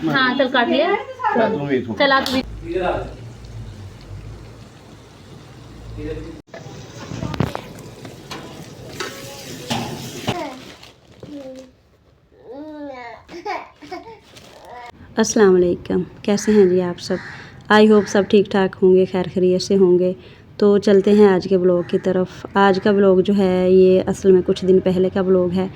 हाँ चल काट लिया। चल आप भी। अस्सलाम वालेकुम, कैसे हैं जी आप सब। आई होप सब ठीक ठाक होंगे, खैर खैरियत से होंगे। तो चलते हैं आज के ब्लॉग की तरफ। आज का ब्लॉग जो है ये असल में कुछ दिन पहले का ब्लॉग है।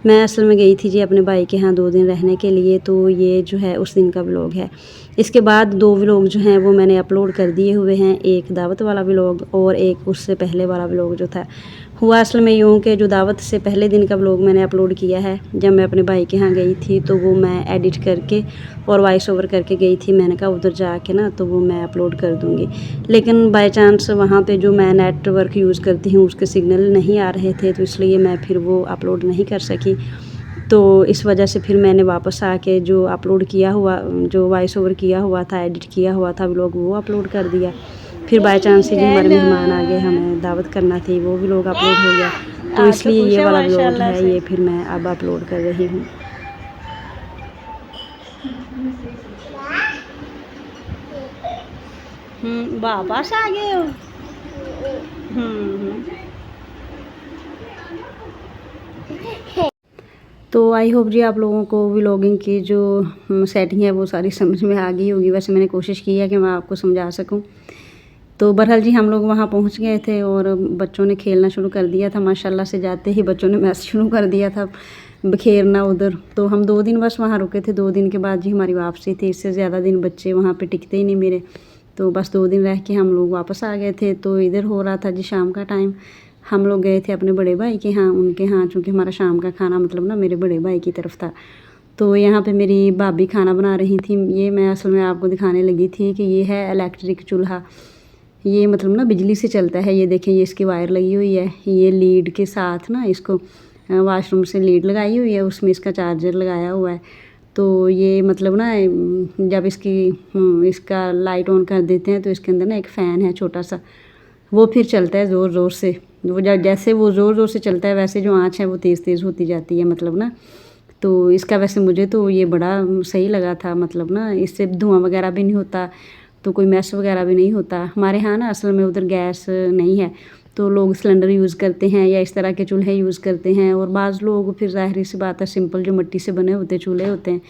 मैं असल में गई थी जी अपने भाई के यहाँ 2 दिन रहने के लिए, तो ये जो है उस दिन का ब्लॉग है। इसके बाद 2 व्लॉग जो हैं वो मैंने अपलोड कर दिए हुए हैं, एक दावत वाला व्लॉग और एक उससे पहले वाला व्लॉग जो था। हुआ असल में यूँ कि जो दावत से पहले दिन का व्लॉग मैंने अपलोड किया है जब मैं अपने भाई के यहाँ गई थी, तो वो मैं एडिट करके और वॉइस ओवर करके गई थी। मैंने कहा उधर जाके ना तो वो मैं अपलोड कर दूँगी, लेकिन बाय चांस वहाँ पे जो मैं नेटवर्क यूज़ करती हूँ उसके सिग्नल नहीं आ रहे थे, तो इसलिए मैं फिर वो अपलोड नहीं कर सकी। तो इस वजह से फिर मैंने वापस आके जो अपलोड किया हुआ, जो वॉइस ओवर किया हुआ था, एडिट किया हुआ था व्लॉग, वो अपलोड कर दिया। फिर बाय चांस ही हमारे मेहमान आ गए, हमें दावत करना थी, वो व्लॉग अपलोड हो गया। तो इसलिए ये वाला व्लॉग है ये फिर मैं अब अपलोड कर रही हूँ। वापस आ गए हो। तो आई होप जी आप लोगों को व्लॉगिंग की जो सेटिंग है वो सारी समझ में आ गई होगी। वैसे मैंने कोशिश की है कि मैं आपको समझा सकूं। तो बहरहाल जी हम लोग वहाँ पहुँच गए थे और बच्चों ने खेलना शुरू कर दिया था। माशाल्लाह से जाते ही बच्चों ने मैस शुरू कर दिया था, बखेरना उधर। तो हम 2 दिन बस वहाँ रुके थे। 2 दिन के बाद जी हमारी वापसी थी। इससे ज़्यादा दिन बच्चे वहाँ पे टिकते ही नहीं मेरे, तो बस 2 दिन रह के हम लोग वापस आ गए थे। तो इधर हो रहा था जी शाम का टाइम। हम लोग गए थे अपने बड़े भाई के यहाँ, उनके यहाँ, चूँकि हमारा शाम का खाना मतलब ना मेरे बड़े भाई की तरफ था। तो यहाँ पे मेरी भाभी खाना बना रही थी। ये मैं असल में आपको दिखाने लगी थी कि ये है इलेक्ट्रिक चूल्हा। ये मतलब ना बिजली से चलता है। ये देखें, ये इसकी वायर लगी हुई है, ये लीड के साथ ना इसको वाशरूम से लीड लगाई हुई है, उसमें इसका चार्जर लगाया हुआ है। तो ये मतलब ना जब इसका लाइट ऑन कर देते हैं तो इसके अंदर ना एक फ़ैन है छोटा सा, वो फिर चलता है ज़ोर ज़ोर से। वो जैसे वो ज़ोर ज़ोर से चलता है वैसे जो आँच है वो तेज़ तेज़ होती जाती है मतलब ना। तो इसका वैसे मुझे तो ये बड़ा सही लगा था, मतलब ना इससे धुआं वगैरह भी नहीं होता, तो कोई मैस वगैरह भी नहीं होता। हमारे यहाँ ना असल में उधर गैस नहीं है, तो लोग सिलेंडर यूज़ करते हैं या इस तरह के चूल्हे यूज़ करते हैं। और बाज़ लोग फिर ज़ाहिर सी बात है सिंपल जो मिट्टी से बने होते चूल्हे होते हैं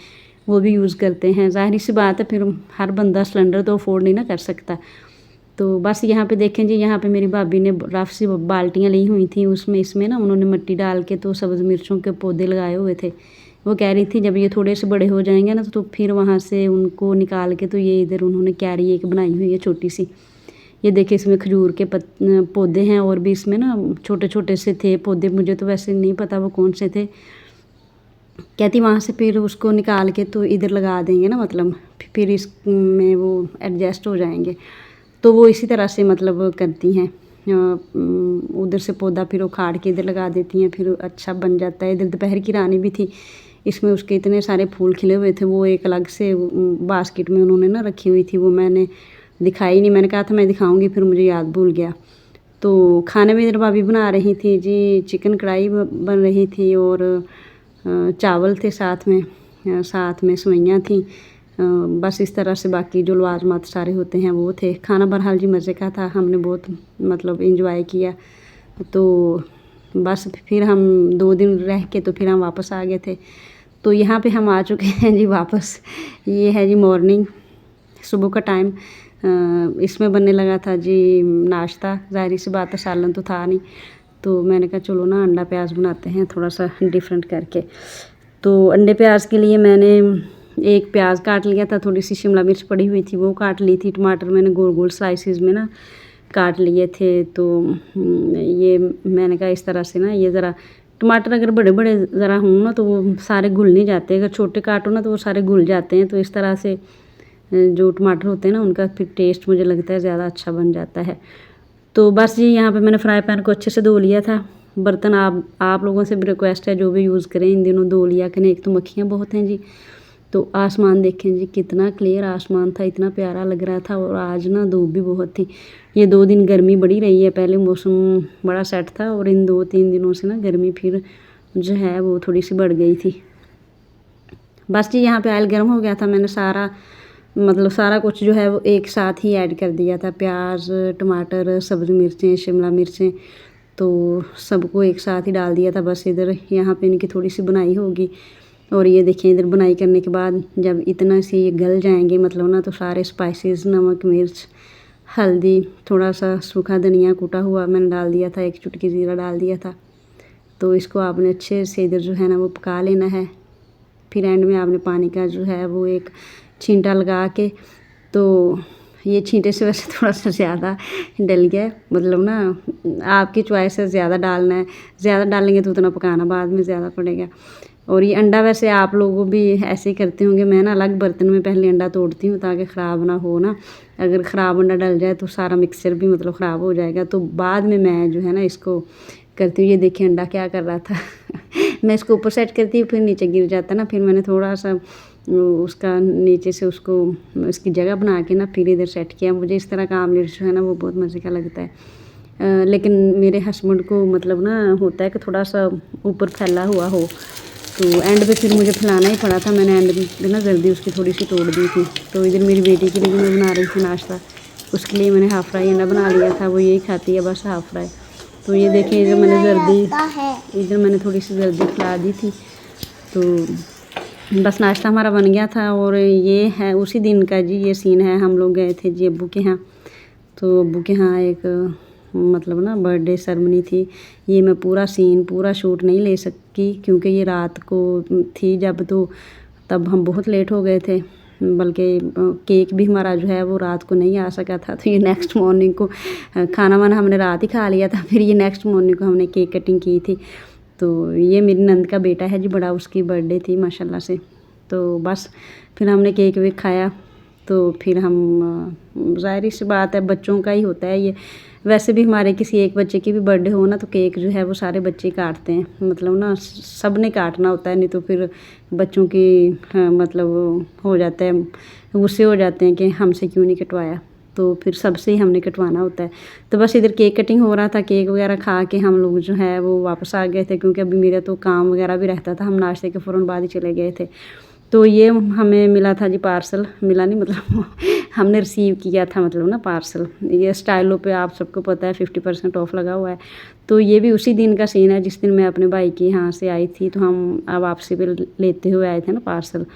वो भी यूज़ करते हैं। ज़ाहिर सी बात है फिर हर बंदा सिलेंडर तो अफोर्ड नहीं ना कर सकता। तो बस यहाँ पे देखें जी, यहाँ पे मेरी भाभी ने रफ सी बाल्टियाँ ली हुई थी, उसमें इसमें ना उन्होंने मिट्टी डाल के तो सब्ज़ मिर्चों के पौधे लगाए हुए थे। वो कह रही थी जब ये थोड़े से बड़े हो जाएंगे ना तो फिर वहाँ से उनको निकाल के तो ये इधर उन्होंने क्यारी एक बनाई हुई है छोटी सी। ये देखिए इसमें खजूर के पौधे हैं, और भी इसमें ना छोटे छोटे से थे पौधे, मुझे तो वैसे नहीं पता वो कौन से थे। कहती वहाँ से फिर उसको निकाल के तो इधर लगा देंगे ना, मतलब फिर इसमें वो एडजस्ट हो जाएंगे। तो वो इसी तरह से मतलब करती हैं, उधर से पौधा फिर उखाड़ के इधर लगा देती हैं, फिर अच्छा बन जाता है। इधर दोपहर की रानी भी थी, इसमें उसके इतने सारे फूल खिले हुए थे, वो एक अलग से बास्केट में उन्होंने ना रखी हुई थी, वो मैंने दिखाई नहीं। मैंने कहा था मैं दिखाऊंगी, फिर मुझे याद भूल गया। तो खाने में इधर भाभी बना रही थी जी, चिकन कढ़ाई बन रही थी और चावल थे साथ में सेवइयाँ थी। बस इस तरह से बाकी जो लवाजमात सारे होते हैं वो थे। खाना बहरहाल जी मज़े का था, हमने बहुत मतलब इंजॉय किया। तो बस फिर हम 2 दिन रह के तो फिर हम वापस आ गए थे। तो यहाँ पे हम आ चुके हैं जी वापस। ये है जी मॉर्निंग, सुबह का टाइम। इसमें बनने लगा था जी नाश्ता। ज़ाहिर सी बात है सालन तो था नहीं, तो मैंने कहा चलो ना अंडा प्याज बनाते हैं थोड़ा सा डिफरेंट करके। तो अंडे प्याज के लिए मैंने एक प्याज काट लिया था, थोड़ी सी शिमला मिर्च पड़ी हुई थी वो काट ली थी, टमाटर मैंने गोल गोल स्लाइसिस में ना काट लिए थे। तो ये मैंने कहा इस तरह से ना ये ज़रा टमाटर अगर बड़े बड़े ज़रा हों ना तो वो सारे घुल नहीं जाते, अगर छोटे काटो ना तो वो सारे घुल जाते हैं। तो इस तरह से जो टमाटर होते हैं ना उनका फिर टेस्ट मुझे लगता है ज़्यादा अच्छा बन जाता है। तो बस जी यहाँ पे मैंने फ्राई पैन को अच्छे से धो लिया था। बर्तन आप लोगों से भी रिक्वेस्ट है जो भी यूज़ करें इन दिनों धो लिया करें, एक तो मक्खियाँ बहुत हैं जी। तो आसमान देखें जी, कितना क्लियर आसमान था, इतना प्यारा लग रहा था। और आज ना धूप भी बहुत थी। ये 2 दिन गर्मी बढ़ी रही है, पहले मौसम बड़ा सेट था और इन 2-3 दिनों से ना गर्मी फिर जो है वो थोड़ी सी बढ़ गई थी। बस जी यहाँ पे ऑयल गर्म हो गया था, मैंने सारा कुछ जो है वो एक साथ ही ऐड कर दिया था। प्याज, टमाटर, सब्ज़ मिर्चें, शिमला मिर्चें, तो सबको एक साथ ही डाल दिया था। बस इधर यहाँ पे इनकी थोड़ी सी बुनाई होगी। और ये देखिए इधर बुनाई करने के बाद जब इतना से ये गल जाएंगे मतलब ना, तो सारे स्पाइसेस, नमक, मिर्च, हल्दी, थोड़ा सा सूखा धनिया कूटा हुआ मैंने डाल दिया था, 1 चुटकी ज़ीरा डाल दिया था। तो इसको आपने अच्छे से इधर जो है ना वो पका लेना है। फिर एंड में आपने पानी का जो है वो एक छींटा लगा के, तो ये छींटे से वैसे थोड़ा सा ज़्यादा डल गया, मतलब ना आपकी चॉइस है, ज़्यादा डालना है, ज़्यादा डालेंगे तो उतना पकाना बाद में ज़्यादा पड़ेगा। और ये अंडा वैसे आप लोगों भी ऐसे ही करते होंगे, मैं ना अलग बर्तन में पहले अंडा तोड़ती हूँ ताकि ख़राब ना हो ना। अगर ख़राब अंडा डल जाए तो सारा मिक्सचर भी मतलब ख़राब हो जाएगा, तो बाद में मैं जो है ना इसको करती हूँ। ये देखिए अंडा क्या कर रहा था मैं इसको ऊपर सेट करती हूँ, फिर नीचे गिर जाता ना, फिर मैंने थोड़ा सा उसका नीचे से उसको इसकी जगह बना के ना फिर इधर सेट किया। मुझे इस तरह का आमलेट जो है ना वो बहुत मज़े का लगता है। लेकिन मेरे हस्बैंड को मतलब ना होता है कि थोड़ा सा ऊपर फैला हुआ हो, तो एंड पे फिर मुझे फैलाना ही पड़ा था। मैंने एंड में ना जल्दी उसकी थोड़ी सी तोड़ दी थी। तो इधर मेरी बेटी के लिए भी मैं बना रही थी नाश्ता, उसके लिए मैंने हाफ़ फ्राई अंडा बना लिया था, वो यही खाती है बस हाफ़ फ्राई। तो ये देखिए इधर मैंने थोड़ी सी जल्दी फैला दी थी। तो बस नाश्ता हमारा बन गया था। और ये है उसी दिन का जी, ये सीन है, हम लोग गए थे जी अब्बू के यहाँ। तो अब्बू के यहाँ एक मतलब ना बर्थडे सेरेमनी थी। ये मैं पूरा शूट नहीं ले सकी क्योंकि ये रात को थी जब, तो तब हम बहुत लेट हो गए थे, बल्कि केक भी हमारा जो है वो रात को नहीं आ सका था। तो ये नेक्स्ट मॉर्निंग को खाना वाना हमने रात ही खा लिया था, फिर ये नेक्स्ट मॉर्निंग को हमने केक कटिंग की थी। तो ये मेरी नंद का बेटा है जी बड़ा, उसकी बर्थडे थी माशाल्लाह से। तो बस फिर हमने केक वेक खाया, तो फिर हम ज़ाहिर सी बात है बच्चों का ही होता है ये। वैसे भी हमारे किसी एक बच्चे की भी बर्थडे हो ना, तो केक जो है वो सारे बच्चे काटते हैं, मतलब ना सब ने काटना होता है, नहीं तो फिर बच्चों की मतलब हो जाता है, गुस्से हो जाते हैं कि हमसे क्यों नहीं कटवाया। तो फिर सबसे ही हमने कटवाना होता है। तो बस इधर केक कटिंग हो रहा था, केक वगैरह खा के हम लोग जो है वो वापस आ गए थे, क्योंकि अभी मेरा तो काम वगैरह भी रहता था, हम नाश्ते के फ़ौरन बाद ही चले गए थे। तो ये हमें मिला था जी पार्सल, मिला नहीं मतलब हमने रिसीव किया था मतलब ना पार्सल। ये स्टाइलों पे आप सबको पता है 50% ऑफ लगा हुआ है। तो ये भी उसी दिन का सीन है जिस दिन मैं अपने भाई के यहाँ से आई थी। तो हम अब वापसी पे लेते हुए आए थे ना पार्सल।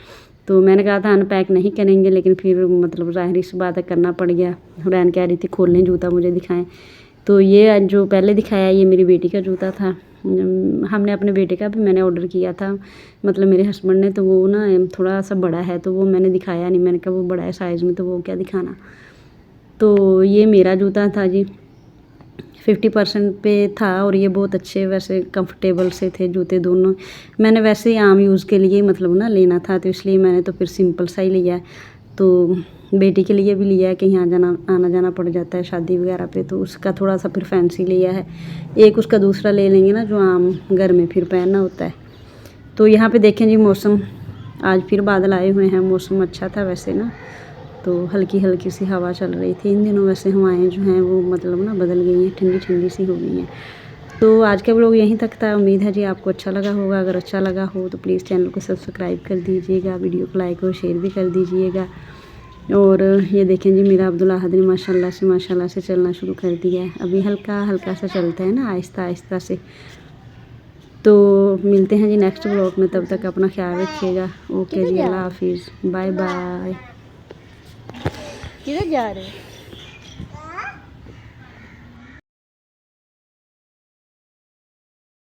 तो मैंने कहा था अनपैक नहीं करेंगे, लेकिन फिर मतलब ज़ाहिर सी बात है करना पड़ गया। रैन कह रही थी खोल लें जूता मुझे दिखाएं। तो ये जो पहले दिखाया ये मेरी बेटी का जूता था। हमने अपने बेटे का भी मैंने ऑर्डर किया था, मतलब मेरे हस्बैंड ने, तो वो ना थोड़ा सा बड़ा है, तो वो मैंने दिखाया नहीं, मैंने कहा वो बड़ा है साइज़ में तो वो क्या दिखाना। तो ये मेरा जूता था जी, 50% पे था, और ये बहुत अच्छे वैसे कंफर्टेबल से थे जूते दोनों। मैंने वैसे ही आम यूज़ के लिए मतलब ना लेना था, तो इसलिए मैंने तो फिर सिंपल सा ही लिया। तो बेटी के लिए भी लिया है, कहीं आना जाना पड़ जाता है शादी वगैरह पे, तो उसका थोड़ा सा फिर फैंसी लिया है। एक उसका दूसरा ले लेंगे ना जो आम घर में फिर पहनना होता है। तो यहाँ पे देखें जी मौसम, आज फिर बादल आए हुए हैं, मौसम अच्छा था वैसे ना, तो हल्की हल्की सी हवा चल रही थी। इन दिनों वैसे हवाएं जो हैं वो मतलब ना बदल गई हैं, ठंडी ठंडी सी हो गई हैं। तो आज का व्लॉग यहीं तक था। उम्मीद है जी आपको अच्छा लगा होगा। अगर अच्छा लगा हो तो प्लीज़ चैनल को सब्सक्राइब कर दीजिएगा, वीडियो को लाइक और शेयर भी कर दीजिएगा। और ये देखें जी मेरा अब्दुल अहद ने माशाल्लाह से चलना शुरू कर दिया है। अभी हल्का हल्का सा चलता है ना, आहिस्ता आहिस्ता से। तो मिलते हैं जी नेक्स्ट व्लॉग में, तब तक अपना ख्याल रखिएगा। ओके जी, अल्लाह हाफिज़, बाय बाय। किधर जा रहे हो?